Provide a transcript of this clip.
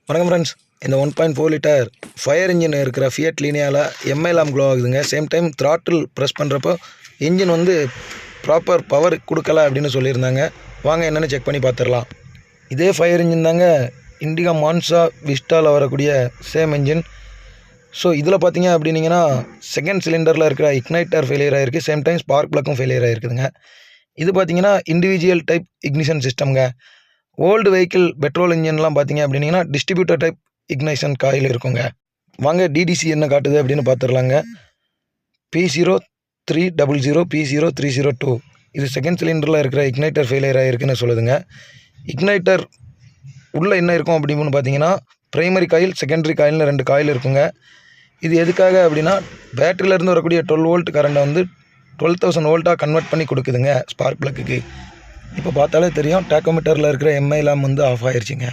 வணக்கம் ஃப்ரெண்ட்ஸ். இந்த 1.4 litre fire engine இருக்கிற ஃபியட் லீனியாவில் எம்ஐ லேம்ப் க்ளோ ஆகுதுங்க. சேம் டைம் த்ராட்டில் ப்ரெஸ் பண்ணுறப்போ இன்ஜின் வந்து ப்ராப்பர் பவர் கொடுக்கல அப்படின்னு சொல்லியிருந்தாங்க. வாங்க என்னென்னு செக் பண்ணி பார்த்துடலாம். இதே ஃபயர் இன்ஜின் தாங்க இண்டிகா மான்சா விஸ்டாவில் வரக்கூடிய சேம் இன்ஜின். ஸோ இதில் பார்த்தீங்க அப்படின்னீங்கன்னா செகண்ட் சிலிண்டரில் இருக்கிற இக்னைட்டர் ஃபெயிலியர் ஆகிருக்கு. சேம் டைம் ஸ்பார்க் ப்ளக்கும் ஃபெயிலியர் ஆகிருக்குதுங்க. இது பார்த்தீங்கன்னா இண்டிவிஜுவல் டைப் இக்னிஷன் சிஸ்டம்ங்க. ஓல்டு வெஹிக்கிள் பெட்ரோல் இன்ஜின்லாம் பார்த்தீங்க அப்படின்னீங்கன்னா டிஸ்ட்ரிபியூட்டர் டைப் இக்னைஷன் காயில் இருக்குங்க. வாங்க டிடிசி என்ன காட்டுது அப்படின்னு பார்த்துடலாங்க. P0300 P0302 இது செகண்ட் சிலிண்டரில் இருக்கிற இக்னைட்டர் ஃபெயிலியர் ஆகிருக்குன்னு சொல்லுதுங்க. இக்னைட்டர் உள்ளே என்ன இருக்கும் அப்படின்னு பார்த்தீங்கன்னா ப்ரைமரி காயில், செகண்டரி காயில்னு 2 காயில் இருக்குங்க. இது எதுக்காக அப்படின்னா பேட்டரியிலேருந்து வரக்கூடிய 12 வோல்ட் கரண்டை வந்து 12,000 வோல்ட்டாக கன்வெர்ட் பண்ணி கொடுக்குதுங்க ஸ்பார்க் ப்ளக்குக்கு. இப்போ பார்த்தாலே தெரியும், டேக்கோமீட்டரில் இருக்கிற எம்ஐ லேம்ப் வந்து ஆஃப் ஆகிருச்சுங்க.